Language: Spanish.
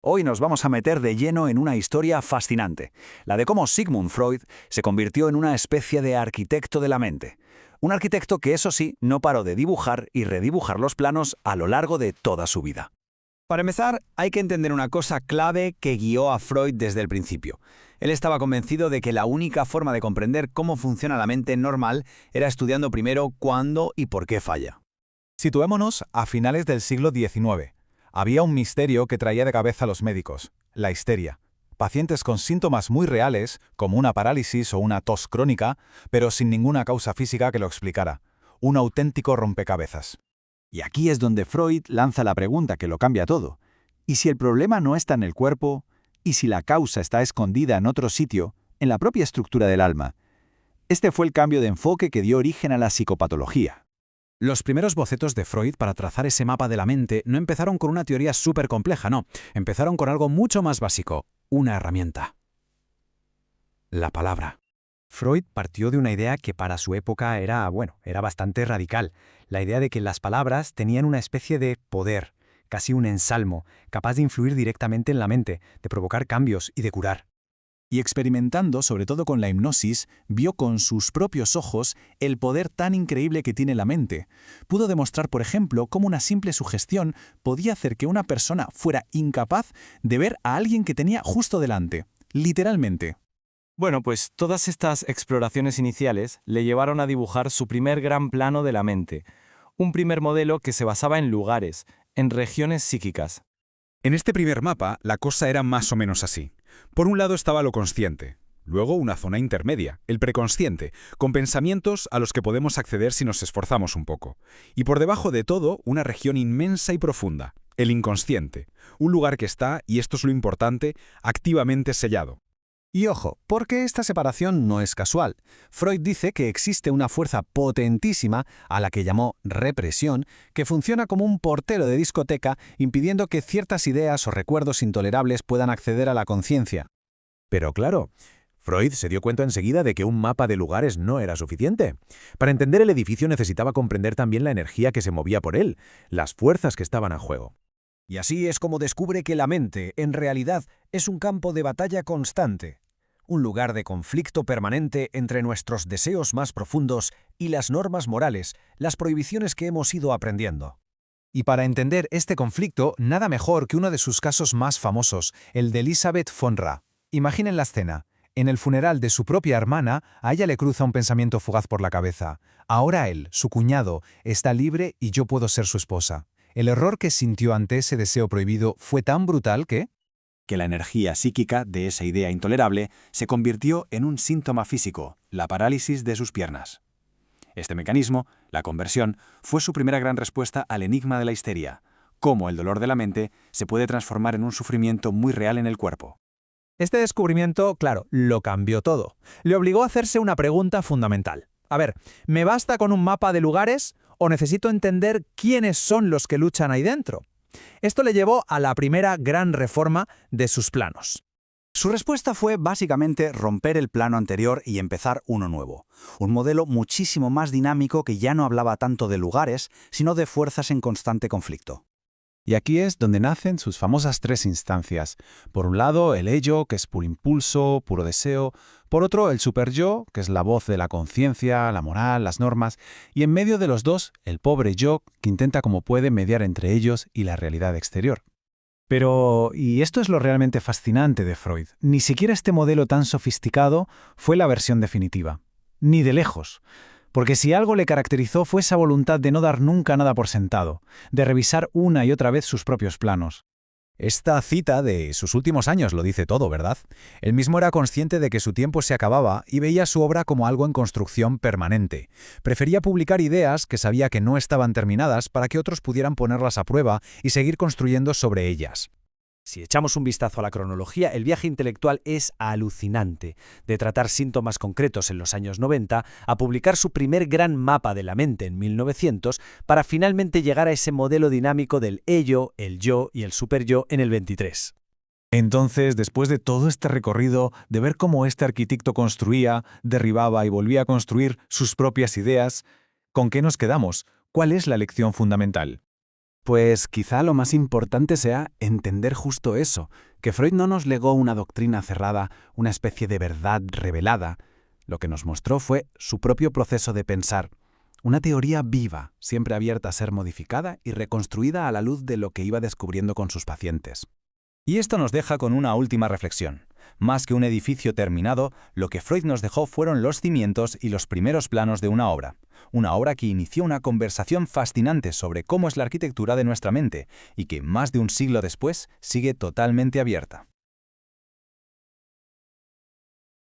Hoy nos vamos a meter de lleno en una historia fascinante, la de cómo Sigmund Freud se convirtió en una especie de arquitecto de la mente. Un arquitecto que, eso sí, no paró de dibujar y redibujar los planos a lo largo de toda su vida. Para empezar, hay que entender una cosa clave que guió a Freud desde el principio. Él estaba convencido de que la única forma de comprender cómo funciona la mente normal era estudiando primero cuándo y por qué falla. Situémonos a finales del siglo XIX. Había un misterio que traía de cabeza a los médicos: la histeria. Pacientes con síntomas muy reales, como una parálisis o una tos crónica, pero sin ninguna causa física que lo explicara. Un auténtico rompecabezas. Y aquí es donde Freud lanza la pregunta que lo cambia todo. ¿Y si el problema no está en el cuerpo? ¿Y si la causa está escondida en otro sitio, en la propia estructura del alma? Este fue el cambio de enfoque que dio origen a la psicopatología. Los primeros bocetos de Freud para trazar ese mapa de la mente no empezaron con una teoría súper compleja, no. Empezaron con algo mucho más básico, una herramienta. La palabra. Freud partió de una idea que para su época era bastante radical. La idea de que las palabras tenían una especie de poder, casi un ensalmo, capaz de influir directamente en la mente, de provocar cambios y de curar. Y experimentando, sobre todo con la hipnosis, vio con sus propios ojos el poder tan increíble que tiene la mente. Pudo demostrar, por ejemplo, cómo una simple sugestión podía hacer que una persona fuera incapaz de ver a alguien que tenía justo delante, literalmente. Bueno, pues todas estas exploraciones iniciales le llevaron a dibujar su primer gran plano de la mente, un primer modelo que se basaba en lugares, en regiones psíquicas. En este primer mapa, la cosa era más o menos así. Por un lado estaba lo consciente, luego una zona intermedia, el preconsciente, con pensamientos a los que podemos acceder si nos esforzamos un poco. Y por debajo de todo, una región inmensa y profunda, el inconsciente, un lugar que está, y esto es lo importante, activamente sellado. Y ojo, porque esta separación no es casual. Freud dice que existe una fuerza potentísima, a la que llamó represión, que funciona como un portero de discoteca impidiendo que ciertas ideas o recuerdos intolerables puedan acceder a la conciencia. Pero claro, Freud se dio cuenta enseguida de que un mapa de lugares no era suficiente. Para entender el edificio necesitaba comprender también la energía que se movía por él, las fuerzas que estaban en juego. Y así es como descubre que la mente, en realidad, es un campo de batalla constante, un lugar de conflicto permanente entre nuestros deseos más profundos y las normas morales, las prohibiciones que hemos ido aprendiendo. Y para entender este conflicto, nada mejor que uno de sus casos más famosos, el de Elisabeth von Ra. Imaginen la escena. En el funeral de su propia hermana, a ella le cruza un pensamiento fugaz por la cabeza. Ahora él, su cuñado, está libre y yo puedo ser su esposa. El error que sintió ante ese deseo prohibido fue tan brutal que la energía psíquica de esa idea intolerable se convirtió en un síntoma físico, la parálisis de sus piernas. Este mecanismo, la conversión, fue su primera gran respuesta al enigma de la histeria, cómo el dolor de la mente se puede transformar en un sufrimiento muy real en el cuerpo. Este descubrimiento, claro, lo cambió todo. Le obligó a hacerse una pregunta fundamental. A ver, ¿me basta con un mapa de lugares o necesito entender quiénes son los que luchan ahí dentro? Esto le llevó a la primera gran reforma de sus planos. Su respuesta fue básicamente romper el plano anterior y empezar uno nuevo. Un modelo muchísimo más dinámico que ya no hablaba tanto de lugares, sino de fuerzas en constante conflicto. Y aquí es donde nacen sus famosas tres instancias. Por un lado, el ello, que es puro impulso, puro deseo. Por otro, el superyo, que es la voz de la conciencia, la moral, las normas. Y en medio de los dos, el pobre yo, que intenta como puede mediar entre ellos y la realidad exterior. Pero, y esto es lo realmente fascinante de Freud, ni siquiera este modelo tan sofisticado fue la versión definitiva. Ni de lejos. Porque si algo le caracterizó fue esa voluntad de no dar nunca nada por sentado, de revisar una y otra vez sus propios planos. Esta cita de sus últimos años lo dice todo, ¿verdad? Él mismo era consciente de que su tiempo se acababa y veía su obra como algo en construcción permanente. Prefería publicar ideas que sabía que no estaban terminadas para que otros pudieran ponerlas a prueba y seguir construyendo sobre ellas. Si echamos un vistazo a la cronología, el viaje intelectual es alucinante. De tratar síntomas concretos en los años 90 a publicar su primer gran mapa de la mente en 1900 para finalmente llegar a ese modelo dinámico del ello, el yo y el superyo en el 23. Entonces, después de todo este recorrido, de ver cómo este arquitecto construía, derribaba y volvía a construir sus propias ideas, ¿con qué nos quedamos? ¿Cuál es la lección fundamental? Pues quizá lo más importante sea entender justo eso, que Freud no nos legó una doctrina cerrada, una especie de verdad revelada. Lo que nos mostró fue su propio proceso de pensar, una teoría viva, siempre abierta a ser modificada y reconstruida a la luz de lo que iba descubriendo con sus pacientes. Y esto nos deja con una última reflexión. Más que un edificio terminado, lo que Freud nos dejó fueron los cimientos y los primeros planos de una obra que inició una conversación fascinante sobre cómo es la arquitectura de nuestra mente y que más de un siglo después sigue totalmente abierta.